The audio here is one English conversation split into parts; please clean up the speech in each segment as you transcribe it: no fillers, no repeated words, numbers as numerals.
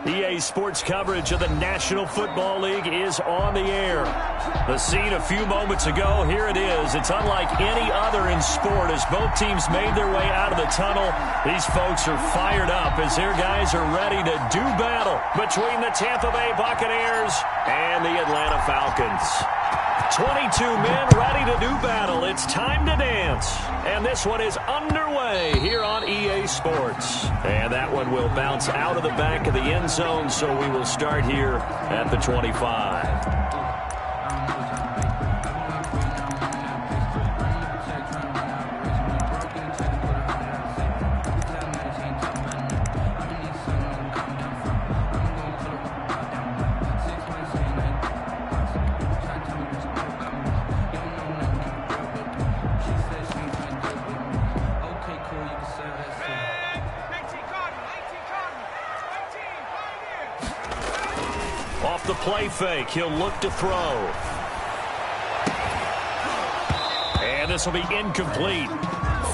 EA Sports coverage of the National Football League is on the air. The scene a few moments ago, here it is. It's unlike any other in sport as both teams made their way out of the tunnel. These folks are fired up as their guys are ready to do battle between the Tampa Bay Buccaneers and the Atlanta Falcons. 22 men ready to do battle. It's time to dance. And this one is underway here on EA Sports. And that one will bounce out of the back of the end zone, so we will start here at the 25. Off the play fake, he'll look to throw. And this will be incomplete.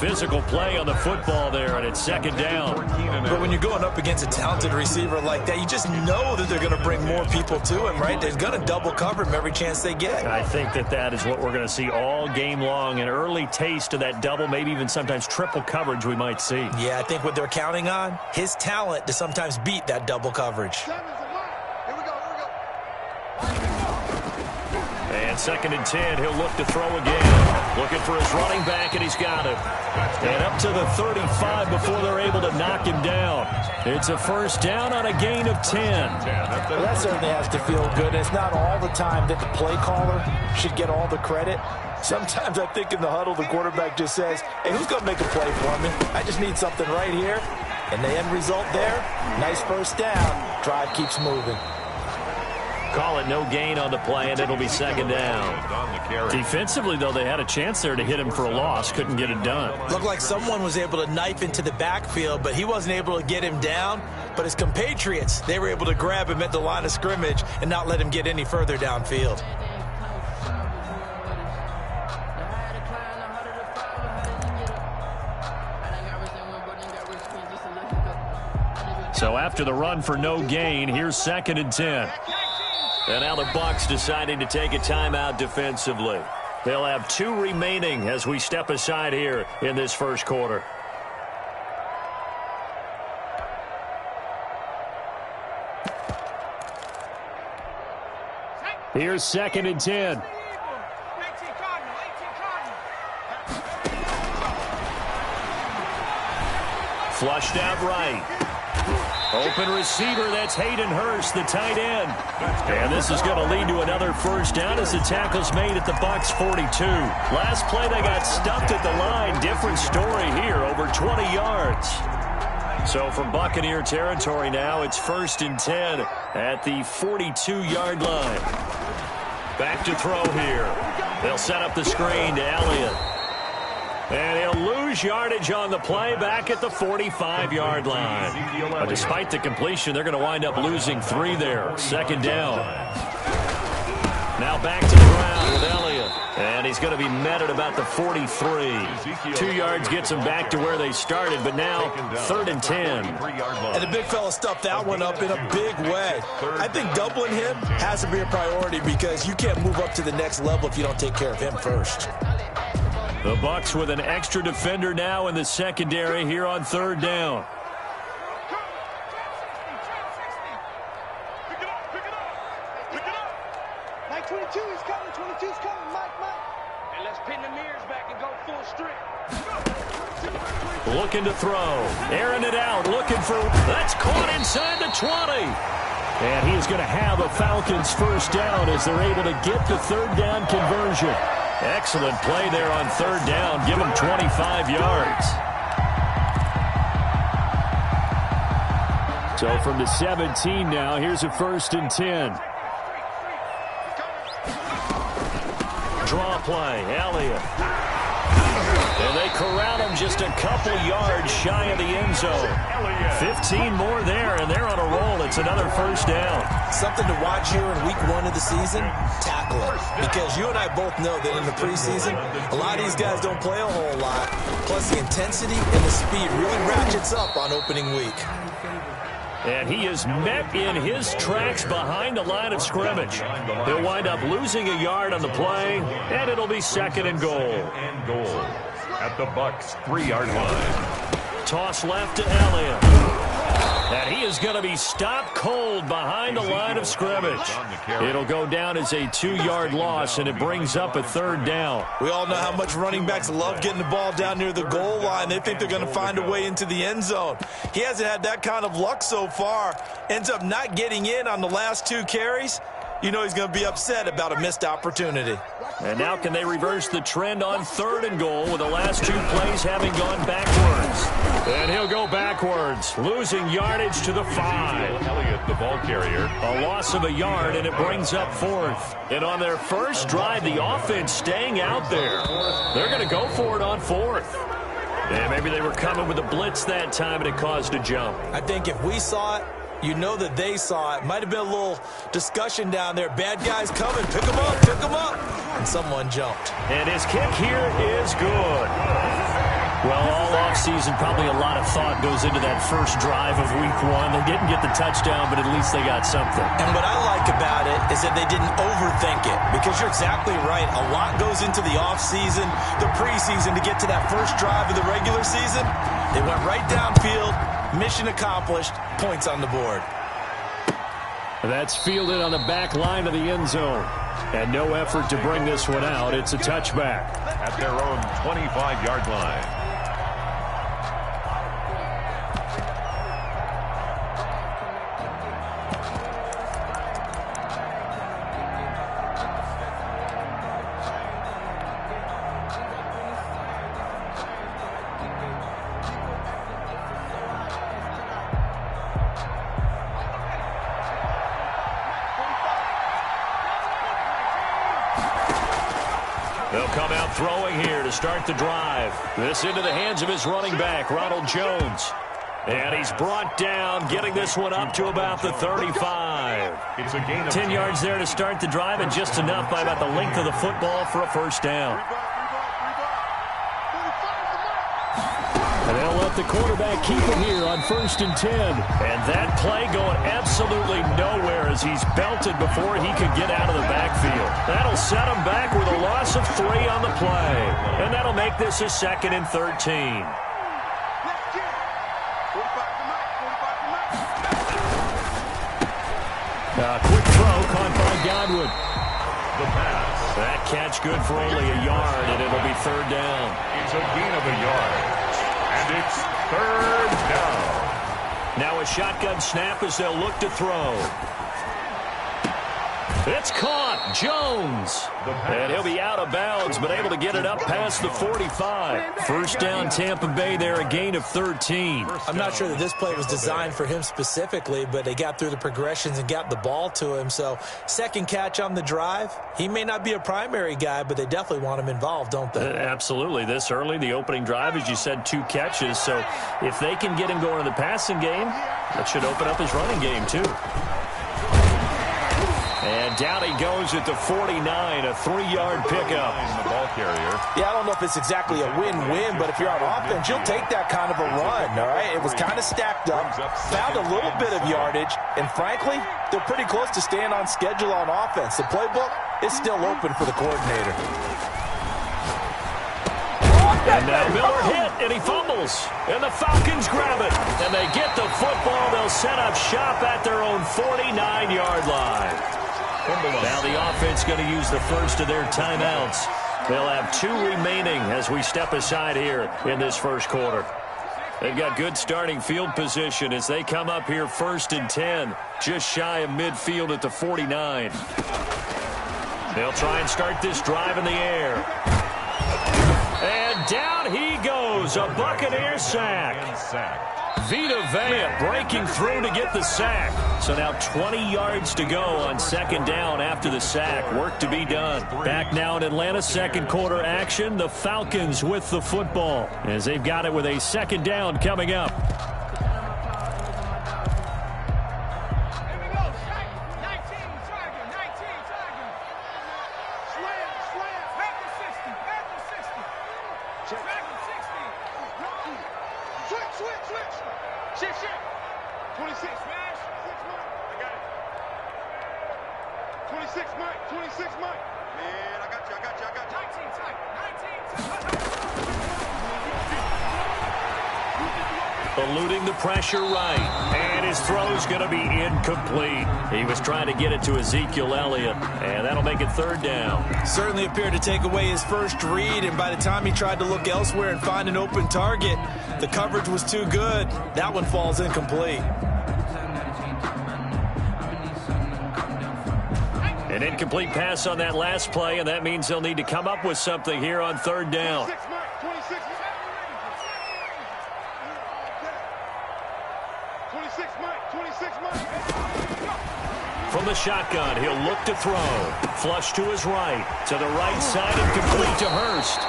Physical play on the football there, and it's second down. But when you're going up against a talented receiver like that, you just know that they're going to bring more people to him, right? They're going to double cover him every chance they get. I think that is what we're going to see all game long. An early taste of that double, maybe even sometimes triple coverage we might see. Yeah, I think what they're counting on, his talent to sometimes beat that double coverage. And second and 10, he'll look to throw again. Looking for his running back, and he's got it. And up to the 35 before they're able to knock him down. It's a first down on a gain of 10. Well, that certainly has to feel good. It's not all the time that the play caller should get all the credit. Sometimes I think in the huddle, the quarterback just says, hey, who's going to make a play for me? I just need something right here. And the end result there, nice first down. Drive keeps moving. Call it no gain on the play, and it'll be second down. Defensively, though, they had a chance there to hit him for a loss. Couldn't get it done. Looked like someone was able to knife into the backfield, but he wasn't able to get him down. But his compatriots, they were able to grab him at the line of scrimmage and not let him get any further downfield. So after the run for no gain, here's second and 10. And now the Bucs deciding to take a timeout defensively. They'll have 2 remaining as we step aside here in this first quarter. Here's second and 10. Flushed out right. Open receiver, that's Hayden Hurst, the tight end. And this is going to lead to another first down as the tackle's made at the Bucs 42. Last play, they got stuffed at the line. Different story here, over 20 yards. So from Buccaneer territory now, it's first and 10 at the 42-yard line. Back to throw here. They'll set up the screen to Elliott. And he'll lose yardage on the play back at the 45-yard line. But despite the completion, they're going to wind up losing 3 there. Second down. Now back to the ground with Elliott. And he's going to be met at about the 43. 2 yards gets him back to where they started, but now third and 10. And the big fella stuffed that one up in a big way. I think doubling him has to be a priority because you can't move up to the next level if you don't take care of him first. The Bucs with an extra defender now in the secondary here on third down. Pick it up. Mike 22 is coming. 22 is coming. Mike. And let's pin the mirrors back and go full strength. Looking to throw. Airing it out. Looking for. That's caught inside the 20. And he is going to have a Falcons first down as they're able to get the third down conversion. Excellent play there on third down. Give him 25 yards. So from the 17 now, here's a first and 10. Draw play, Elliott. And they corral him just a couple yards shy of the end zone. 15 more there, and they're on a roll. It's another first down. Something to watch here in week 1 of the season, tackling. Because you and I both know that in the preseason, a lot of these guys don't play a whole lot. Plus the intensity and the speed really ratchets up on opening week. And he is met in his tracks behind the line of scrimmage. He'll wind up losing a yard on the play, and it'll be second and goal. At the Bucs' 3-yard line. Toss left to Elliott. And he is going to be stopped cold behind the line of scrimmage. It'll go down as a 2-yard loss, and it brings up a third down. We all know how much running backs love getting the ball down near the goal line. They think they're going to find a way into the end zone. He hasn't had that kind of luck so far. Ends up not getting in on the last 2 carries. You know he's going to be upset about a missed opportunity. And now can they reverse the trend on 3rd and goal with the last 2 plays having gone backwards? And he'll go backwards, losing yardage to the 5. Elliott, the ball carrier. A loss of a yard, and it brings up 4th. And on their first drive, the offense staying out there. They're going to go for it on 4th. And maybe they were coming with a blitz that time, and it caused a jump. I think if we saw it, you know that they saw it. Might have been a little discussion down there. Bad guys coming. Pick them up. Pick them up. And someone jumped. And his kick here is good. Well, all offseason, probably a lot of thought goes into that first drive of week 1. They didn't get the touchdown, but at least they got something. And what I like about it is that they didn't overthink it, because you're exactly right. A lot goes into the offseason, the preseason, to get to that first drive of the regular season. They went right downfield. Mission accomplished. Points on the board. That's fielded on the back line of the end zone. And no effort to bring this one out. It's a touchback. At their own 25-yard line. They'll come out throwing here to start the drive. This into the hands of his running back, Ronald Jones. And he's brought down, getting this one up to about the 35. It's a gain of 10 yards there to start the drive, and just enough by about the length of the football for a first down. And they'll let the quarterback keep it here on 1st and 10. And that play going absolutely nowhere as he's belted before he could get out of the backfield. That'll set him back with a loss of 3 on the play. And that'll make this a 2nd and 13. Quick throw caught by Godwin. the pass. That catch good for only a yard, and it'll be 3rd down. It's a gain of a yard. And it's 3rd down. Now a shotgun snap as they'll look to throw. It's caught. Jones. And he'll be out of bounds, but able to get it up past the 45. First down, Tampa Bay there, a gain of 13. I'm not sure that this play was designed for him specifically, but they got through the progressions and got the ball to him. So, second catch on the drive. He may not be a primary guy, but they definitely want him involved, don't they? Absolutely. This early, the opening drive, as you said, 2 catches. So, if they can get him going in the passing game, that should open up his running game, too. And down he goes at the 49, a 3-yard pickup. The ball carrier. Yeah, I don't know if it's exactly a win-win, but if you're on offense, you'll take that kind of a run, all right? It was kind of stacked up, found a little bit of yardage, and frankly, they're pretty close to staying on schedule on offense. The playbook is still open for the coordinator. And now Miller hit, and he fumbles. And the Falcons grab it. And they get the football. They'll set up shop at their own 49-yard line. Now the offense going to use the first of their timeouts. They'll have 2 remaining as we step aside here in this first quarter. They've got good starting field position as they come up here 1st and 10, just shy of midfield at the 49. They'll try and start this drive in the air. And down he goes, a Buccaneer sack. Vita Vea breaking through to get the sack. So now 20 yards to go on 2nd down after the sack. Work to be done. Back now in Atlanta, second quarter action. The Falcons with the football as they've got it with a 2nd down coming up. Switch. 26. 26, Mike. 26, Mike. Man, I got you. 19 tight. 19 Eluding the pressure right. And his throw's going to be incomplete. He was trying to get it to Ezekiel Elliott, and that'll make it third down. Certainly appeared to take away his first read, and by the time he tried to look elsewhere and find an open target, the coverage was too good. That one falls incomplete. An incomplete pass on that last play, and that means they'll need to come up with something here on third down. 26, Mike. 26. 26, Mike. 26, Mike. From the shotgun, he'll look to throw. Flush to his right. To the right side and complete to Hurst.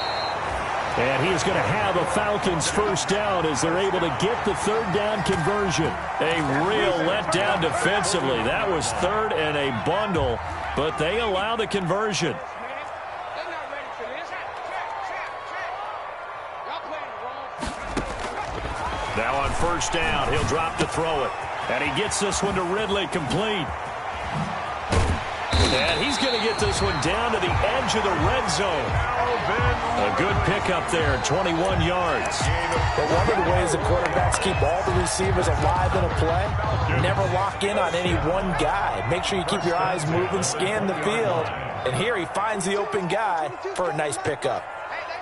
And he is going to have a Falcons first down as they're able to get the third down conversion. A real letdown defensively. That was third and a bundle, but they allow the conversion. They're not ready for this. Y'all playing wrong. Now on first down, he'll drop to throw it. And he gets this one to Ridley, complete. And he's going to get this one down to the edge of the red zone. A good pickup there, 21 yards. But one of the ways the quarterbacks keep all the receivers alive in a play, never lock in on any one guy. Make sure you keep your eyes moving, scan the field. And here he finds the open guy for a nice pickup. Hey, they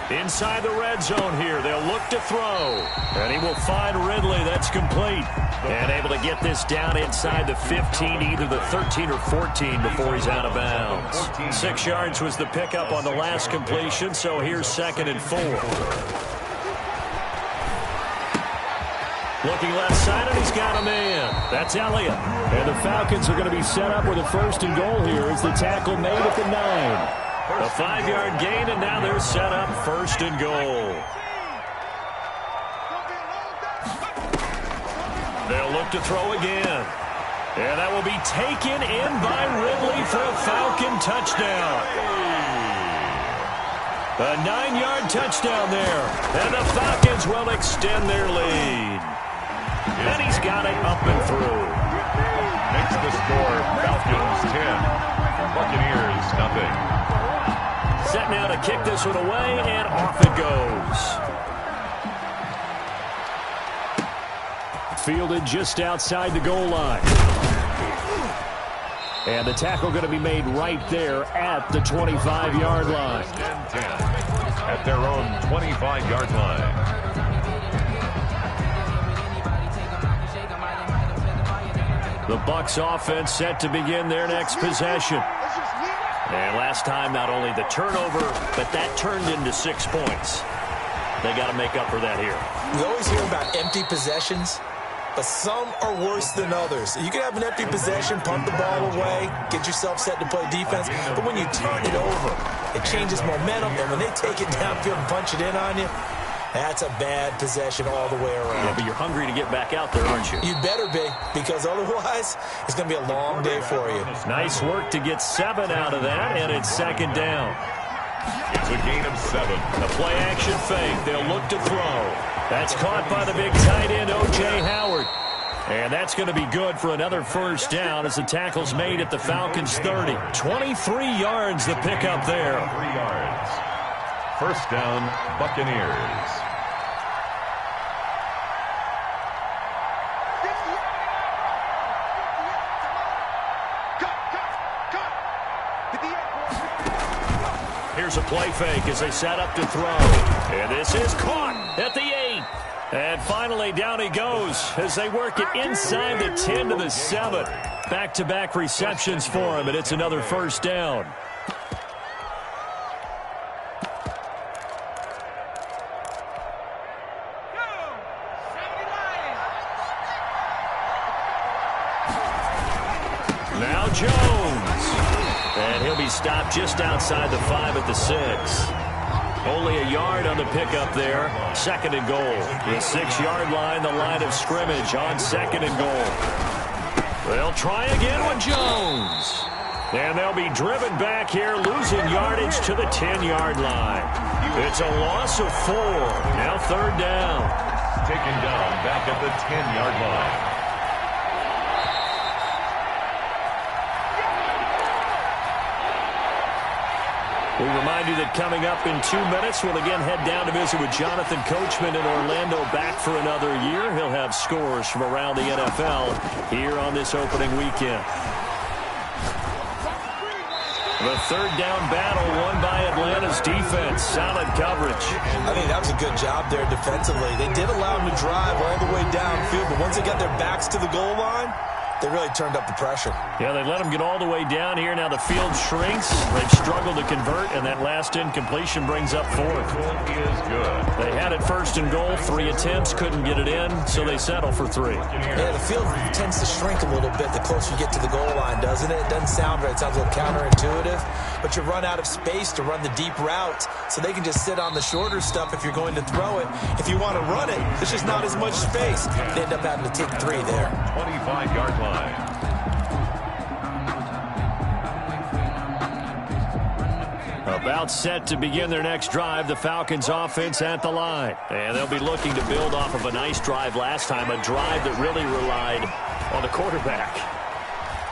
scared. Inside the red zone here, they'll look to throw. And he will find Ridley. That's complete. And able to get this down inside the 15, either the 13 or 14 before he's out of bounds. 6 yards was the pickup on the last completion, so here's 2nd and 4. Looking left side, and he's got a man. That's Elliott. And the Falcons are going to be set up with a 1st and goal here as the tackle made at the 9. A 5-yard gain, and now they're set up 1st and goal. They'll look to throw again. And that will be taken in by Ridley for a Falcon touchdown. A 9-yard touchdown there. And the Falcons will extend their lead. And he's got it up and through. Makes the score Falcons 10, Buccaneers nothing. Set now to kick this one away, and off it goes. Fielded just outside the goal line. And the tackle going to be made right there at the 25-yard line. 10-10 at their own 25-yard line. The Bucs offense set to begin their next possession. And last time, not only the turnover, but that turned into 6 points. They got to make up for that here. We always hear about empty possessions, but some are worse than others. You can have an empty possession, punt the ball away, get yourself set to play defense, but when you turn it over, it changes momentum, and when they take it downfield and punch it in on you, that's a bad possession all the way around. Yeah, but you're hungry to get back out there, aren't you? You better be, because otherwise, it's going to be a long day for you. Nice work to get 7 out of that, and it's 2nd down. It's a gain of 7. A play-action fake. They'll look to throw. That's caught by the big tight end, O.J. Howard. And that's going to be good for another 1st down as the tackle's made at the Falcons' 30. 23 yards the pickup there. 3 yards. 1st down, Buccaneers. Here's a play fake as they set up to throw. And this is caught at the 8. And finally, down he goes as they work it inside the 10 to the 7. Back-to-back receptions for him, and it's another 1st down. Now Jones. And he'll be stopped just outside the 5 at the 6. Only a yard on the pickup there. 2nd and goal. The 6-yard line, the line of scrimmage on 2nd and goal. They'll try again with Jones. And they'll be driven back here, losing yardage to the 10-yard line. It's a loss of 4. Now 3rd down. Taken down back at the 10-yard line. We remind you that coming up in 2 minutes, we'll again head down to visit with Jonathan Coachman in Orlando, back for another year. He'll have scores from around the NFL here on this opening weekend. The third down battle won by Atlanta's defense. Solid coverage. I think that was a good job there defensively. They did allow them to drive all the way downfield, but once they got their backs to the goal line, they really turned up the pressure. Yeah, they let them get all the way down here. Now the field shrinks. They've struggled to convert, and that last incompletion brings up fourth. Is good. They had it first and goal. 3 attempts, couldn't get it in, so they settle for 3. Yeah, the field tends to shrink a little bit the closer you get to the goal line, doesn't it? It doesn't sound right. It sounds a little counterintuitive, but you run out of space to run the deep routes, so they can just sit on the shorter stuff if you're going to throw it. If you want to run it, there's just not as much space. They end up having to take 3 there. 25-yard line. About set to begin their next drive, the Falcons offense at the line. And they'll be looking to build off of a nice drive last time, a drive that really relied on the quarterback.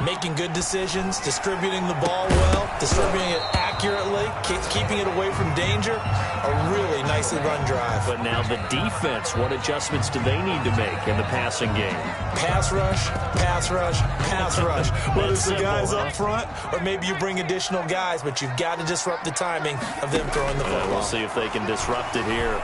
Making good decisions, distributing the ball well, distributing it accurately, keeping it away from danger. A really nicely run drive. But now the defense, what adjustments do they need to make in the passing game? Pass rush, pass rush, pass rush. Whether it's the guys up front or maybe you bring additional guys, but you've got to disrupt the timing of them throwing the football. We'll see if they can disrupt it here.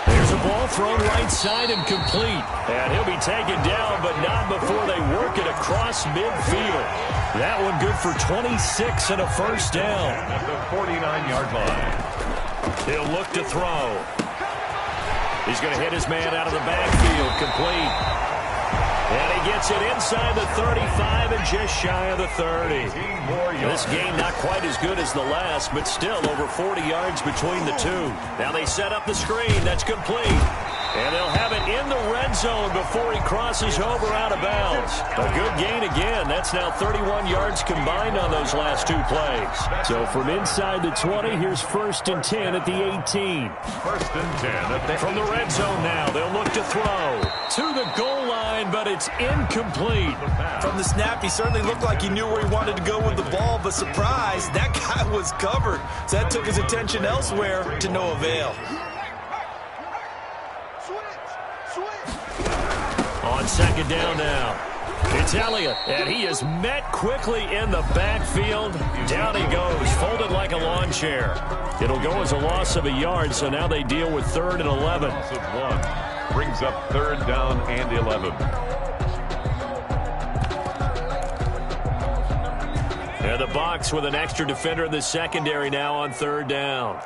There's a ball thrown right side and complete. And he'll be taken down, but not before they work it across midfield. That one good for 26 and a first down. At the 49-yard line. He'll look to throw. He's going to hit his man out of the backfield, complete. And he gets it inside the 35 and just shy of the 30. This game not quite as good as the last, but still over 40 yards between the two. Now they set up the screen. That's complete. And they'll have it in the red zone before he crosses over out of bounds. A good gain again. That's now 31 yards combined on those last 2 plays. So from inside the 20, here's 1st and 10 at the 18. 1st and 10 at the From the red zone now, they'll look to throw to the goal line, but it's incomplete. From the snap, he certainly looked like he knew where he wanted to go with the ball, but surprise, that guy was covered. So that took his attention elsewhere to no avail. On 2nd down now, it's Elliott, and he is met quickly in the backfield. Down he goes, folded like a lawn chair. It'll go as a loss of a yard, so now they deal with 3rd and 11. loss of 1. Brings up 3rd down and 11. And the Bucs with an extra defender in the secondary now on 3rd down.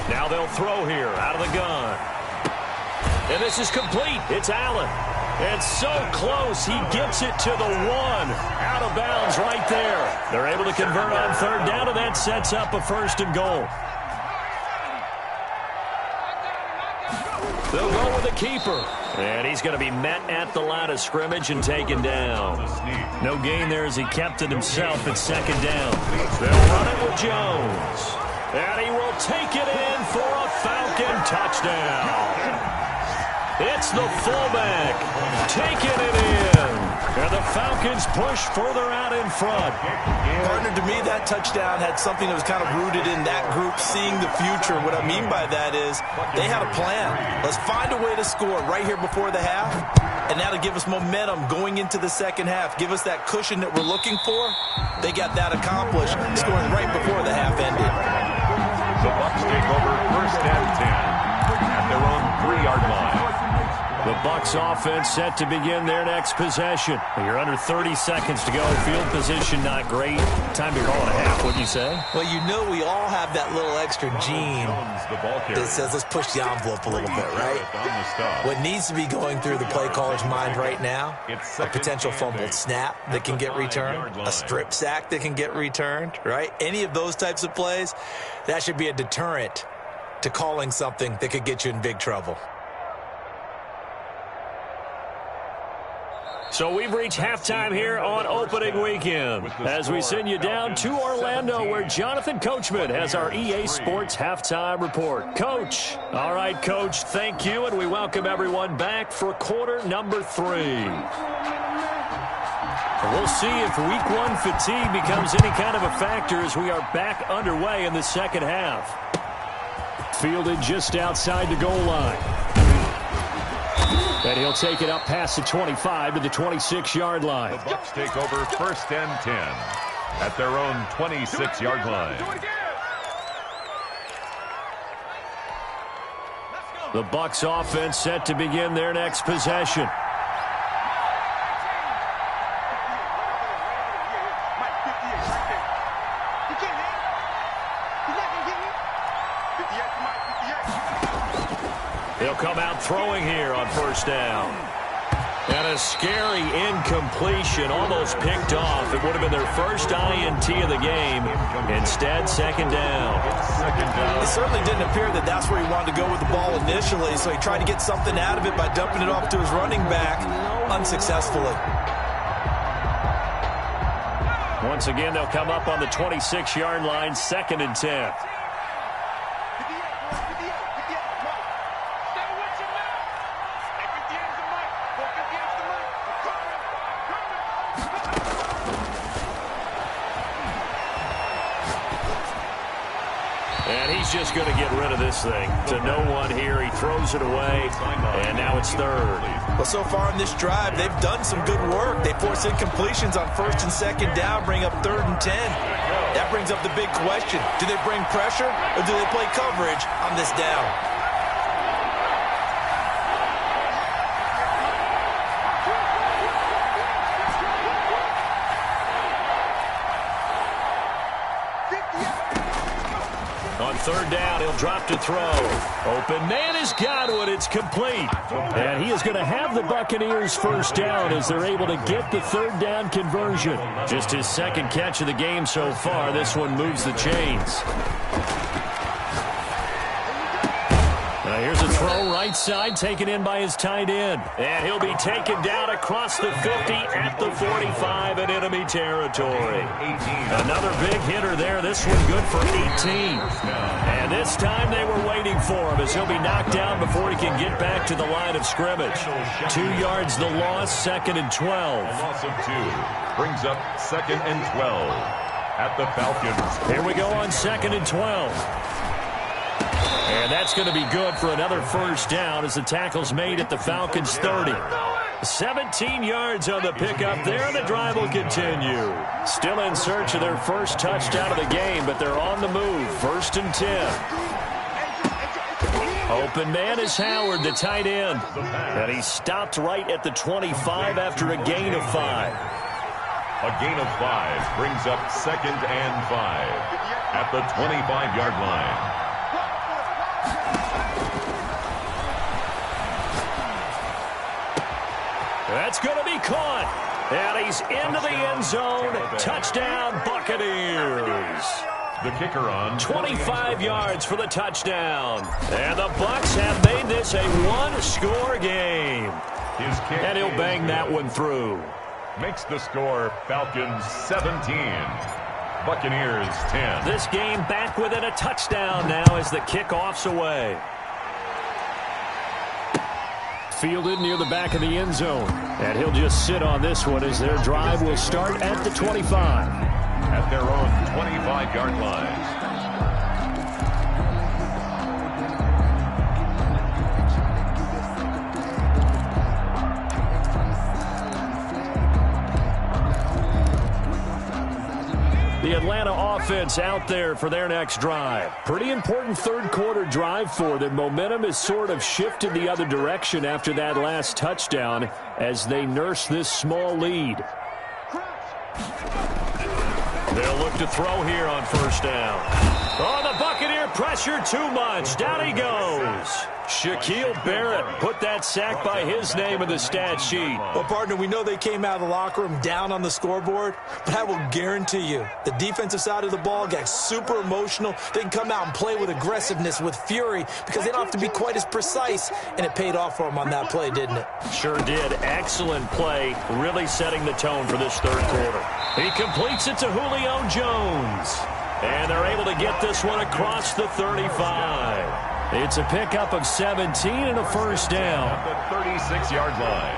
Now they'll throw here out of the gun. And this is complete. It's Allen. And so close, he gets it to the 1. Out of bounds right there. They're able to convert on 3rd down, and that sets up a 1st and goal. They'll go with the keeper. And he's going to be met at the line of scrimmage and taken down. No gain there as he kept it himself at 2nd down. They'll run it with Jones. And he will take it in for a Falcon touchdown. It's the fullback taking it in. And the Falcons push further out in front. Partner, to me, that touchdown had something that was kind of rooted in that group seeing the future. What I mean by that is they had a plan. Let's find a way to score right here before the half, and that'll give us momentum going into the 2nd half. Give us that cushion that we're looking for. They got that accomplished, scoring right before the half ended. The Bucs take over 1st and 10 at their own 3-yard line. The Bucs offense set to begin their next possession. You're under 30 seconds to go. Field position not great. Time to call it a half, wouldn't you say? Well, you know we all have that little extra gene that says let's push the envelope a little bit, right? What needs to be going through the play caller's mind right now, a potential fumbled snap that can get returned, a strip sack that can get returned, right? Any of those types of plays, that should be a deterrent to calling something that could get you in big trouble. So we've reached halftime here on opening weekend as we send you down to Orlando where Jonathan Coachman has our EA Sports halftime report. Coach. All right, Coach, thank you, and we welcome everyone back for quarter number 3. We'll see if week 1 fatigue becomes any kind of a factor as we are back underway in the second half. Fielded just outside the goal line. And he'll take it up past the 25 to the 26-yard line. The Bucs take over 1st and 10 at their own 26-yard line. The Bucs offense set to begin their next possession. He'll come out throwing here on 1st down. And a scary incompletion, almost picked off. It would have been their first INT of the game. Instead, 2nd down. It certainly didn't appear that that's where he wanted to go with the ball initially, so he tried to get something out of it by dumping it off to his running back unsuccessfully. Once again, they'll come up on the 26-yard line, 2nd and 10. And he's just going to get rid of this thing. To no one here. He throws it away, and now it's 3rd. Well, so far in this drive, they've done some good work. They force incompletions on 1st and 2nd down, bring up 3rd and 10. That brings up the big question. Do they bring pressure, or do they play coverage on this down? On 3rd down, he'll drop to throw. Open man has got it. It's complete. And he is going to have the Buccaneers 1st down as they're able to get the 3rd down conversion. Just his 2nd catch of the game so far. This one moves the chains. Now here's a throw right side taken in by his tight end. And he'll be taken down across the 50 at the 45 in enemy territory. Another big hitter there. This one good for 18. And this time they were waiting for him as he'll be knocked down before he can get back to the line of scrimmage. 2 yards the loss, 2nd and 12. Loss of 2 brings up 2nd and 12 at the Falcons. Here we go on 2nd and 12. And that's going to be good for another 1st down as the tackle's made at the Falcons' 30. 17 yards on the pickup there, and the drive will continue. Still in search of their first touchdown of the game, but they're on the move. 1st and 10. Open man is Howard, the tight end. And he stopped right at the 25 after a gain of 5. A gain of 5 brings up 2nd and 5 at the 25-yard line. That's going to be caught. And he's into the end zone. Touchdown, Buccaneers. The kicker on 25 yards for the touchdown. And the Bucs have made this a 1-score game. His kick and he'll bang that one through. Makes the score Falcons 17. Buccaneers 10. This game back within a touchdown now as the kickoff's away. Fielded near the back of the end zone. And he'll just sit on this one as their drive will start at the 25. At their own 25-yard line. The Atlanta offense out there for their next drive. Pretty important third quarter drive for them. Momentum has sort of shifted the other direction after that last touchdown as they nurse this small lead. They'll look to throw here on 1st down. Oh, the Buccaneer pressure too much. Down he goes. Shaquille Barrett put that sack by his name in the stat sheet. Well, partner, we know they came out of the locker room down on the scoreboard, but I will guarantee you the defensive side of the ball got super emotional. They can come out and play with aggressiveness, with fury, because they don't have to be quite as precise, and it paid off for them on that play, didn't it? Sure did. Excellent play, really setting the tone for this third quarter. He completes it to Julio Jones, and they're able to get this one across the 35. It's a pickup of 17 and a first down. At the 36-yard line.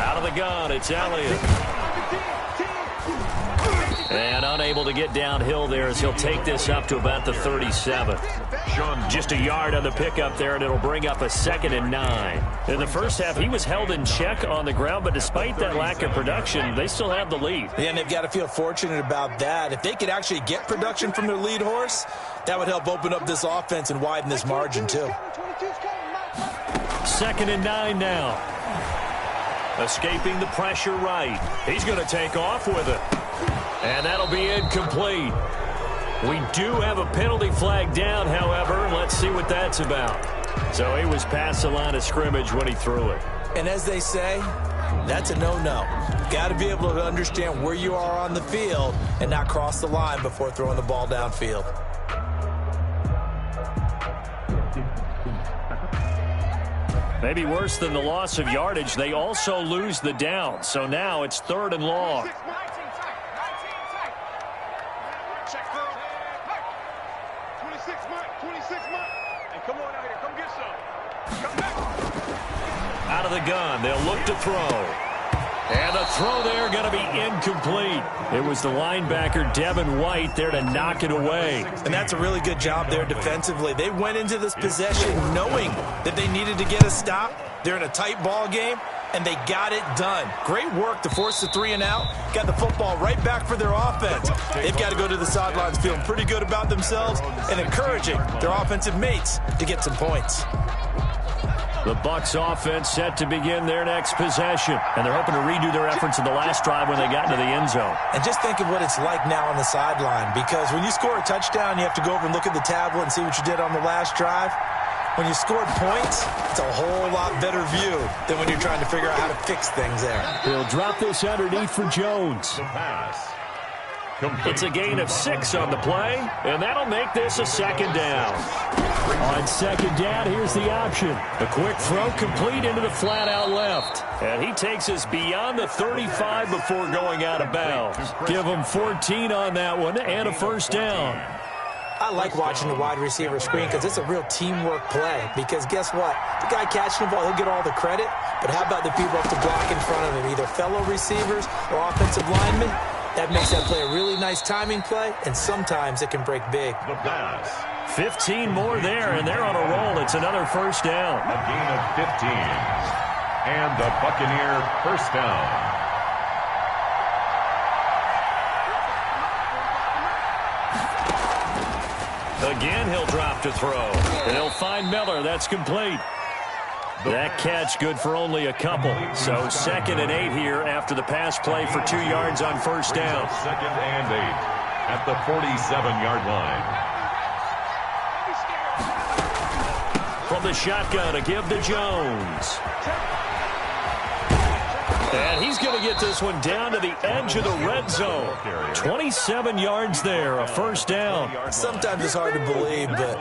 Out of the gun, it's Elliott. And unable to get downhill there as he'll take this up to about the 37. Just a yard on the pickup there, and it'll bring up a 2nd and 9. In the first half, he was held in check on the ground, but despite that lack of production, they still have the lead. Yeah, and they've got to feel fortunate about that. If they could actually get production from their lead horse, that would help open up this offense and widen this margin, too. 2nd and 9 now. Escaping the pressure right. He's going to take off with it. And that'll be incomplete. We do have a penalty flag down, however. Let's see what that's about. So he was past the line of scrimmage when he threw it. And as they say, that's a no-no. Got to be able to understand where you are on the field and not cross the line before throwing the ball downfield. Maybe worse than the loss of yardage, they also lose the down. So now it's 3rd and long. Out of the gun, they'll look to throw. And the throw there going to be incomplete. It was the linebacker, Devin White, there to knock it away. And that's a really good job there defensively. They went into this possession knowing that they needed to get a stop. They're in a tight ball game, and they got it done. Great work to force the 3 and out. Got the football right back for their offense. They've got to go to the sidelines feeling pretty good about themselves and encouraging their offensive mates to get some points. The Bucs offense set to begin their next possession. And they're hoping to redo their efforts in the last drive when they got into the end zone. And just think of what it's like now on the sideline, because when you score a touchdown, you have to go over and look at the tablet and see what you did on the last drive. When you scored points, it's a whole lot better view than when you're trying to figure out how to fix things there. He'll drop this underneath for Jones. The pass. It's a gain of 6 on the play, and that'll make this a 2nd down. On 2nd down, here's the option. A quick throw complete into the flat-out left. And he takes us beyond the 35 before going out of bounds. Give him 14 on that one and a first down. I like watching the wide receiver screen because it's a real teamwork play. Because guess what? The guy catching the ball, he'll get all the credit. But how about the people up to block in front of him, either fellow receivers or offensive linemen? That makes that play a really nice timing play, and sometimes it can break big. The pass. 15 more there, and they're on a roll. It's another first down. A gain of 15. And the Buccaneer first down. Again, he'll drop to throw. He'll find Miller. That's complete. That catch good for only a couple. So 2nd and 8 here after the pass play for 2 yards on first down. 2nd and 8 at the 47-yard line. From the shotgun, a give to Jones. And he's going to get this one down to the edge of the red zone. 27 yards there, a first down. Sometimes it's hard to believe, but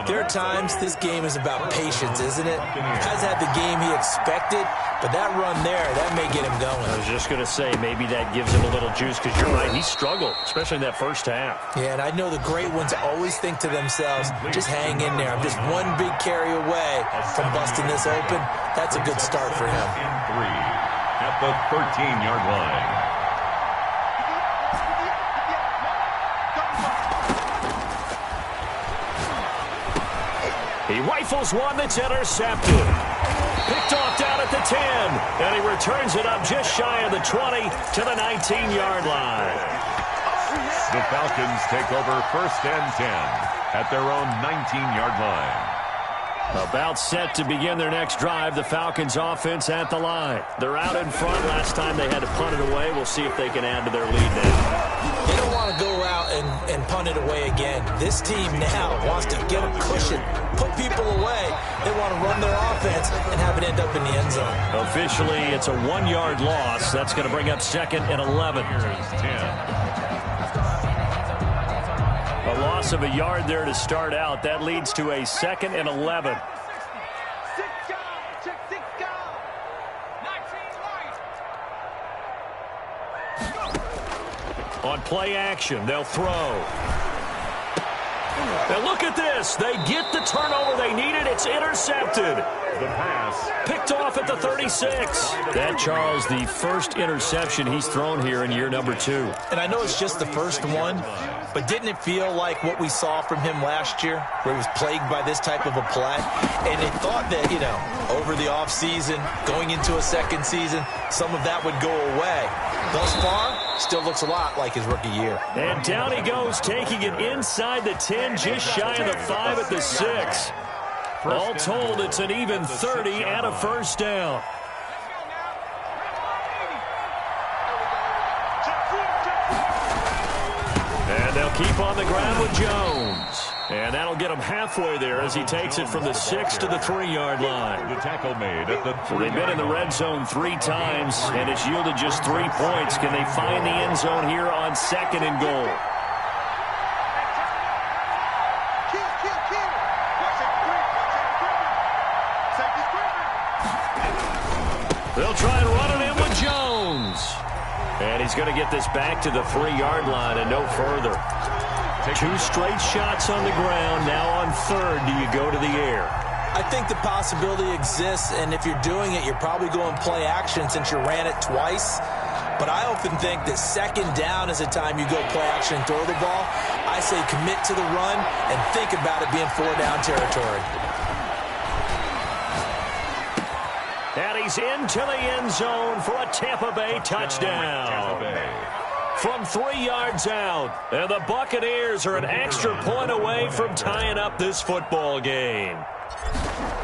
there are times this game is about patience, isn't it? Has had the game he expected, but that run there, that may get him going. I was just going to say, maybe that gives him a little juice, because you're right, he struggled, especially in that first half. Yeah, and I know the great ones always think to themselves, just hang in there. I'm just one big carry away from busting this open. That's a good start for him. In 3 at the 13-yard line. He rifles one that's intercepted. Picked off down at the 10, and he returns it up just shy of the 20 to the 19-yard line. The Falcons take over 1st and 10 at their own 19-yard line. About set to begin their next drive, the Falcons offense at the line. They're out in front. Last time they had to punt it away. We'll see if they can add to their lead now. They don't want to go out and punt it away again. This team now wants to get a cushion, put people away. They want to run their offense and have it end up in the end zone. Officially, it's a 1-yard loss. That's going to bring up 2nd and 11. A loss of a yard there to start out. That leads to a 2nd and 11. On play action, they'll throw. Now look at this. They get the turnover they needed. It's intercepted. The pass. Picked off at the 36. That, Charles, the first interception he's thrown here in year number 2. And I know it's just the first one, but didn't it feel like what we saw from him last year, where he was plagued by this type of a play? And they thought that, over the offseason, going into a second season, some of that would go away. Thus far, still looks a lot like his rookie year. And down he goes, taking it inside the 10, just shy of the 5 at the 6. All told, it's an even 30 and a first down. And they'll keep on the ground with Jones. And that'll get him halfway there as he takes it from the 6 to the 3-yard line. The tackle made at the 3. They've been in the red zone 3 times, and it's yielded just 3 points. Can they find the end zone here on 2nd and goal? They'll try and run it in with Jones. And he's going to get this back to the 3-yard line and no further. 2 straight shots on the ground. Now on 3rd, do you go to the air? I think the possibility exists, and if you're doing it, you're probably going play action since you ran it twice. But I often think that 2nd down is the time you go play action and throw the ball. I say commit to the run and think about it being 4-down territory. And he's into the end zone for a Tampa Bay touchdown. Tampa Bay. From 3 yards out. And the Buccaneers are an extra point away from tying up this football game.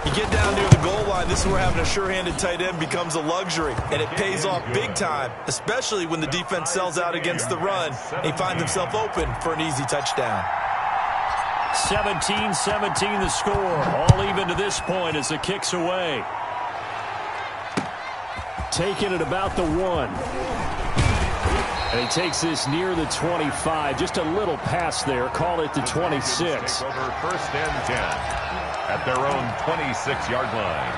You get down near the goal line, this is where having a sure-handed tight end becomes a luxury, and it pays off big time, especially when the defense sells out against the run and he finds himself open for an easy touchdown. 17-17 the score. All even to this point as the kick's away. Taking it about the 1. And he takes this near the 25. Just a little pass there. Call it the 26. Over 1st and 10 at their own 26-yard line.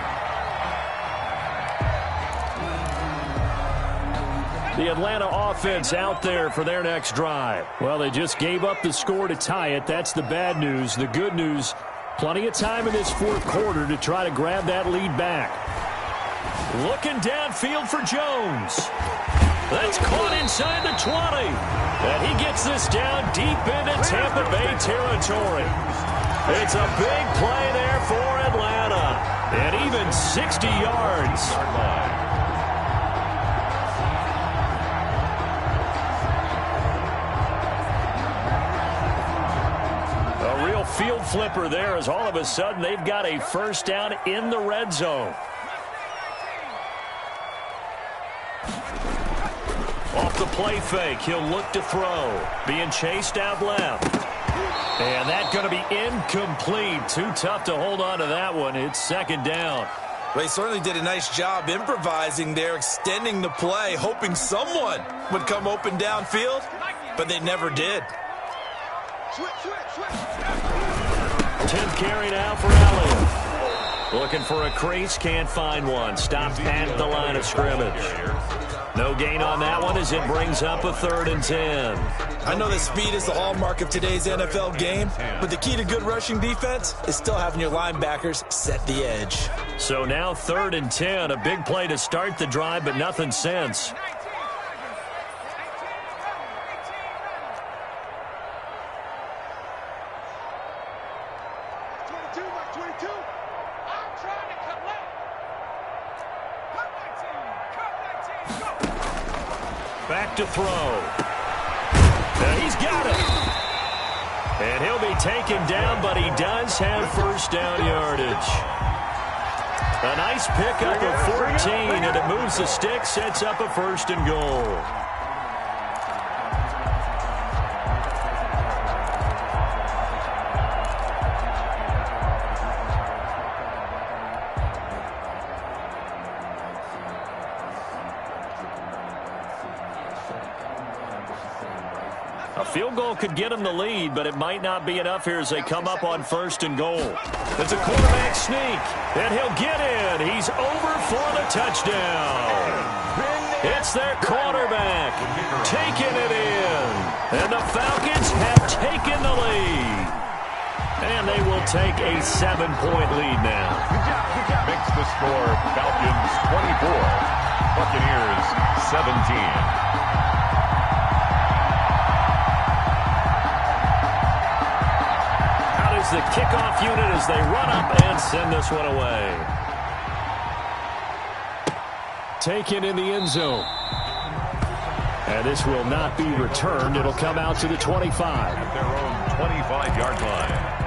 The Atlanta offense out there for their next drive. Well, they just gave up the score to tie it. That's the bad news. The good news, plenty of time in this 4th quarter to try to grab that lead back. Looking downfield for Jones. That's caught inside the 20. And he gets this down deep into Tampa Bay territory. It's a big play there for Atlanta. And even 60 yards. A real field flipper there as all of a sudden they've got a first down in the red zone. Off the play fake, he'll look to throw. Being chased out left. And that's going to be incomplete. Too tough to hold on to that one. It's 2nd down. They certainly did a nice job improvising there, extending the play, hoping someone would come open downfield, but they never did. 10th carry now for Elliott. Looking for a crease, can't find one. Stopped at the line of scrimmage. No gain on that one as it brings up a 3rd and 10. I know that speed is the hallmark of today's NFL game, but the key to good rushing defense is still having your linebackers set the edge. So now 3rd and 10, a big play to start the drive, but nothing since. Back to throw. And he's got it. And he'll be Barely taken down, but he does have first down yardage. A nice pickup of 14, and it moves the stick, sets up a 1st and goal. A field goal could get him the lead, but it might not be enough here as they come up on 1st and goal. It's a quarterback sneak, and he'll get in. He's over for the touchdown. It's their quarterback taking it in, and the Falcons have taken the lead. And they will take a 7-point lead now. Makes the score Falcons 24, Buccaneers 17. The kickoff unit as they run up and send this one away. Taken in the end zone. And this will not be returned. It'll come out to the 25. At their own 25-yard line.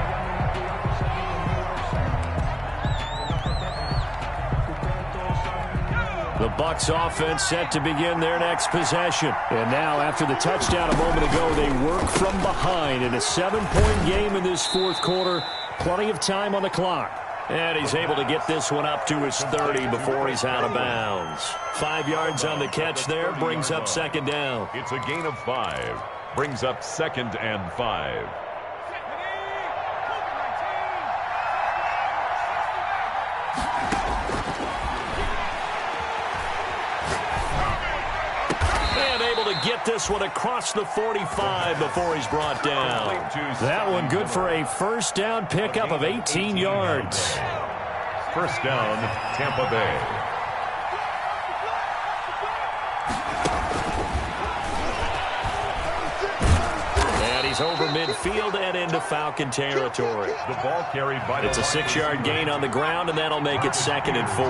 The Bucs offense set to begin their next possession. And now, after the touchdown a moment ago, they work from behind in a 7-point game in this 4th quarter. Plenty of time on the clock. And he's able to get this one up to his 30 before he's out of bounds. 5 yards on the catch there, brings up 2nd down. It's a gain of 5. Brings up 2nd and 5. Get this one across the 45 before he's brought down. That one good for a 1st down pickup of 18 yards. 1st down, Tampa Bay. And he's over midfield and into Falcon territory. The ball carried by it's a 6-yard gain on the ground, and that'll make it 2nd and 4.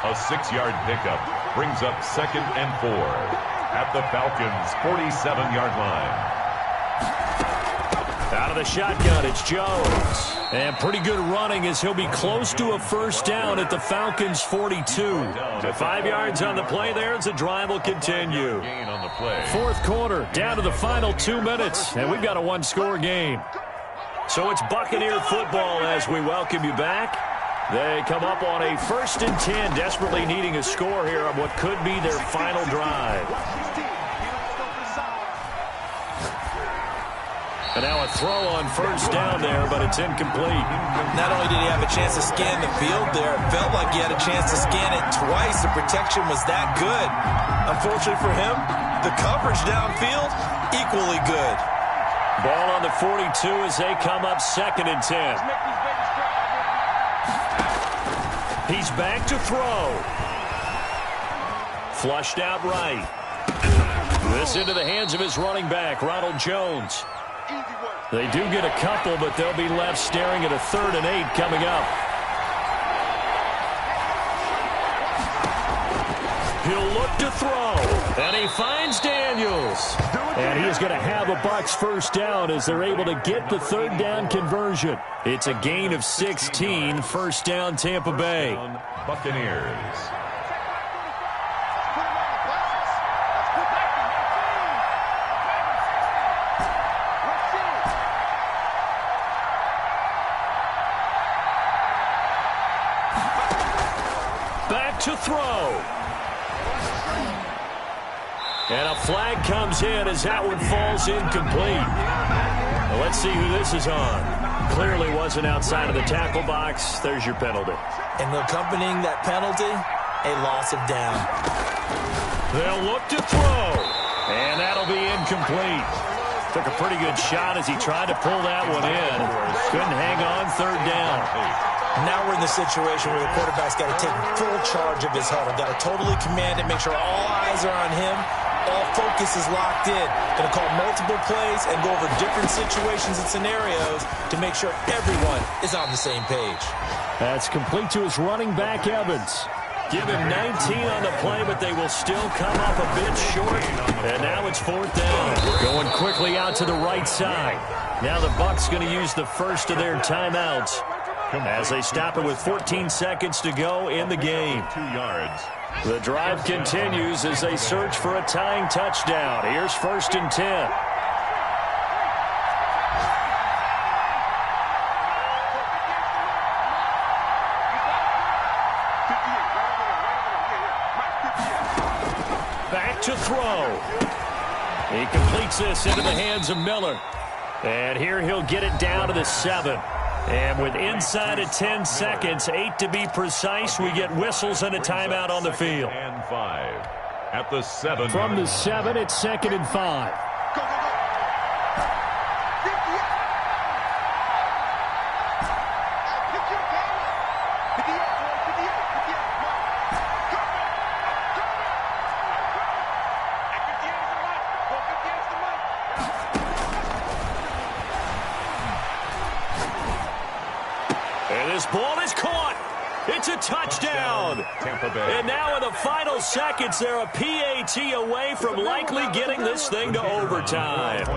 A 6-yard pickup brings up 2nd and 4 at the Falcons' 47-yard line. Out of the shotgun, it's Jones. And pretty good running as he'll be close to a 1st down at the Falcons' 42. 5 yards on the play there as the drive will continue. 4th quarter, down to the final 2 minutes, and we've got a 1-score game. So it's Buccaneer football as we welcome you back. They come up on a 1st and 10, desperately needing a score here on what could be their final drive. And now a throw on 1st down there, but it's incomplete. Not only did he have a chance to scan the field there, it felt like he had a chance to scan it twice. The protection was that good. Unfortunately for him, the coverage downfield, equally good. Ball on the 42 as they come up 2nd and 10. He's back to throw. Flushed out right. This into the hands of his running back, Ronald Jones. They do get a couple, but they'll be left staring at a 3rd and 8 coming up. He'll look to throw, and he finds Daniels. And he is going to have a Bucs 1st down as they're able to get the 3rd down conversion. It's a gain of 16, 1st down Tampa Bay. Buccaneers. Back to throw. And a flag comes in as that one falls incomplete. Well, let's see who this is on. Clearly wasn't outside of the tackle box. There's your penalty. And accompanying that penalty, a loss of down. They'll look to throw. And that'll be incomplete. Took a pretty good shot as he tried to pull that one in. Couldn't hang on 3rd down. Now we're in the situation where the quarterback's got to take full charge of his huddle. Got to totally command it, make sure all eyes are on him. All focus is locked in. Going to call multiple plays and go over different situations and scenarios to make sure everyone is on the same page. That's complete to his running back, Evans. Give him 19 on the play, but they will still come up a bit short. And now it's 4th down. Going quickly out to the right side. Now the Bucs going to use the first of their timeouts as they stop it with 14 seconds to go in the game. 2 yards. The drive continues as they search for a tying touchdown. Here's 1st and 10. Back to throw. He completes this into the hands of Miller. And here he'll get it down to the 7. And with inside of 10 seconds, 8 to be precise, we get whistles and a timeout on the field. And 5 at the 7. From the 7, it's 2nd and 5. And this ball is caught. It's a touchdown. Tampa Bay. And now in the final seconds, they're a PAT away from likely getting this thing to overtime.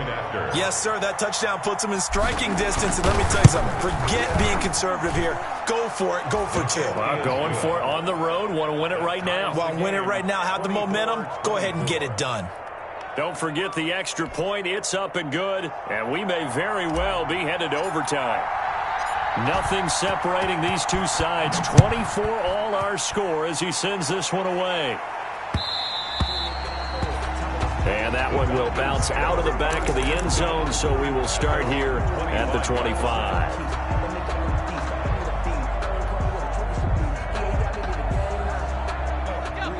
Yes, sir. That touchdown puts them in striking distance. And let me tell you something. Forget being conservative here. Go for it. Go for 2. Well, going for it on the road. Want to win it right now. Well, win it right now. Have the momentum. Go ahead and get it done. Don't forget the extra point. It's up and good. And we may very well be headed to overtime. Nothing separating these two sides. 24 all our score as he sends this one away. And that one will bounce out of the back of the end zone, so we will start here at the 25.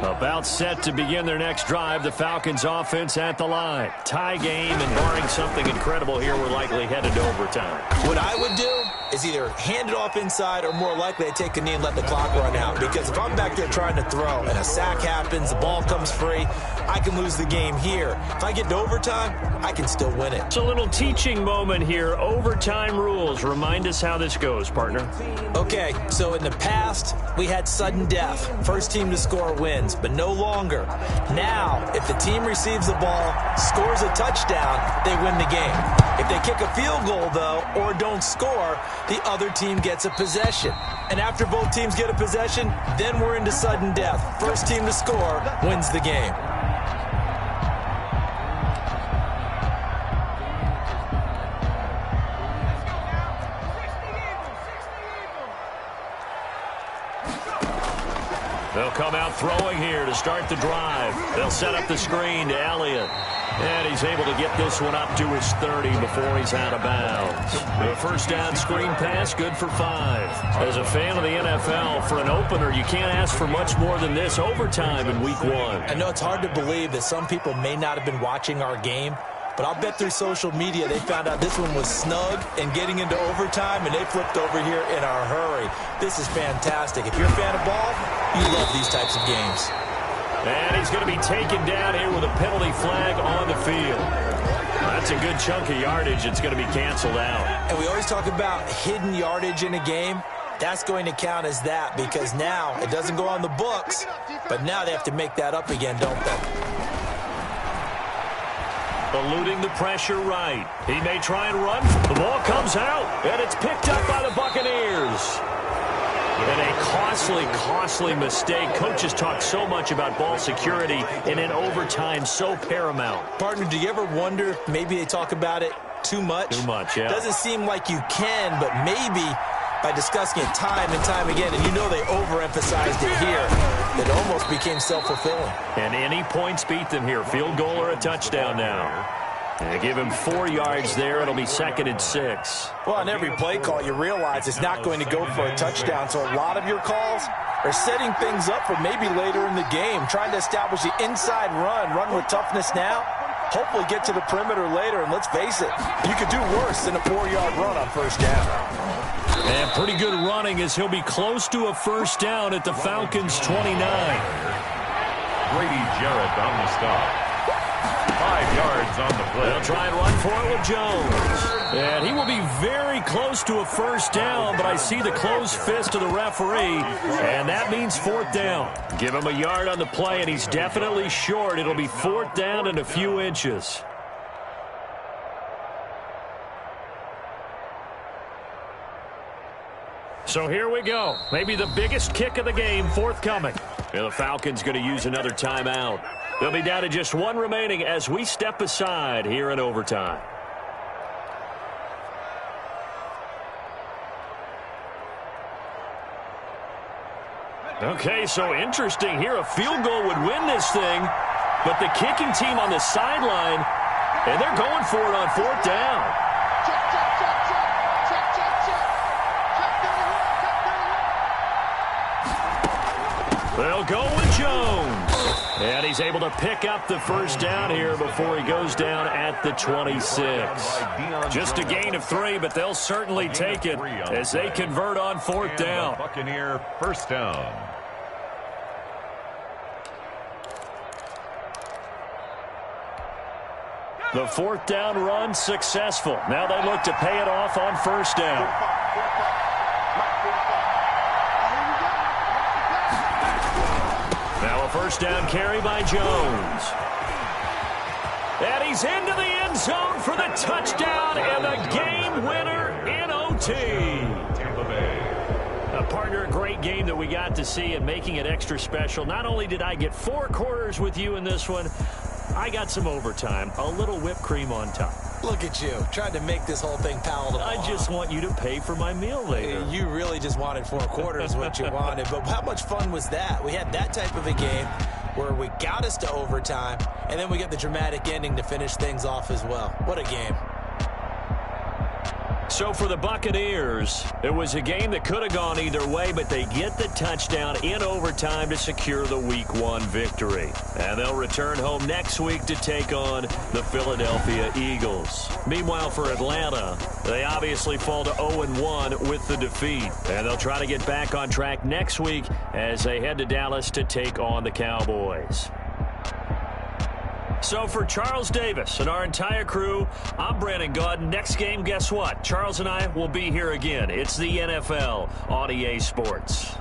About set to begin their next drive. The Falcons offense at the line. Tie game, and barring something incredible here, we're likely headed to overtime. What I would do is either hand it off inside or more likely I take a knee and let the clock run out. Because if I'm back there trying to throw and a sack happens, the ball comes free, I can lose the game here. If I get to overtime, I can still win it. It's a little teaching moment here. Overtime rules. Remind us how this goes, partner. Okay, so in the past, we had sudden death. First team to score wins, but no longer. Now, if the team receives the ball, scores a touchdown, they win the game. If they kick a field goal, though, or don't score, the other team gets a possession. And after both teams get a possession, then we're into sudden death. First team to score wins the game. They'll come out throwing here to start the drive. They'll set up the screen to Elliott. And he's able to get this one up to his 30 before he's out of bounds. The first down screen pass, good for 5. As a fan of the NFL, for an opener, you can't ask for much more than this. Overtime in week 1. I know it's hard to believe that some people may not have been watching our game, but I'll bet through social media they found out this one was snug and getting into overtime, and they flipped over here in a hurry. This is fantastic. If you're a fan of ball, you love these types of games. And he's going to be taken down here with a penalty flag on the field. That's a good chunk of yardage. It's going to be canceled out. And we always talk about hidden yardage in a game. That's going to count as that because now it doesn't go on the books, but now they have to make that up again, don't they? Eluding the pressure right. He may try and run. The ball comes out, and it's picked up by the Buccaneers. And a costly mistake. Coaches talk so much about ball security, and in overtime, so paramount. Partner, do you ever wonder if maybe they talk about it too much? Too much, yeah. Doesn't seem like you can, but maybe by discussing it time and time again, and you know they overemphasized it here, it almost became self-fulfilling. And any points beat them here. Field goal or a touchdown now. And give him 4 yards there. It'll be 2nd and 6. Well, on every play call, you realize it's not going to go for a touchdown. So a lot of your calls are setting things up for maybe later in the game, trying to establish the inside run with toughness now, hopefully get to the perimeter later. And let's face it, you could do worse than a 4-yard run on first down. And pretty good running as he'll be close to a first down at the Falcons' 29. Grady Jarrett on the stop. 5 yards on the play. They'll try and run for it with Jones. And he will be very close to a first down, but I see the closed fist of the referee, and that means 4th down. Give him a yard on the play, and he's definitely short. It'll be 4th down and a few inches. So here we go. Maybe the biggest kick of the game forthcoming. And the Falcons going to use another timeout. They'll be down to just one remaining as we step aside here in overtime. Okay, so interesting here. A field goal would win this thing, but the kicking team on the sideline, and they're going for it on fourth down. They'll go with Jones. And he's able to pick up the first down here before he goes down at the 26. Just a gain of 3, but they'll certainly take it as they convert on fourth down. Buccaneer first down. The fourth down run successful. Now they look to pay it off on first down. Now a first down carry by Jones. And he's into the end zone for the touchdown and the game winner in OT. Tampa Bay. Partner, a great game that we got to see and making it extra special. Not only did I get 4 quarters with you in this one, I got some overtime, a little whipped cream on top. Look at you, trying to make this whole thing palatable. I just want you to pay for my meal later. You really just wanted 4 quarters, what you wanted. But how much fun was that? We had that type of a game where we got us to overtime, and then we get the dramatic ending to finish things off as well. What a game. So for the Buccaneers, it was a game that could have gone either way, but they get the touchdown in overtime to secure the Week 1 victory. And they'll return home next week to take on the Philadelphia Eagles. Meanwhile, for Atlanta, they obviously fall to 0-1 with the defeat. And they'll try to get back on track next week as they head to Dallas to take on the Cowboys. So for Charles Davis and our entire crew, I'm Brandon Gaudin. Next game, guess what? Charles and I will be here again. It's the NFL on EA Sports.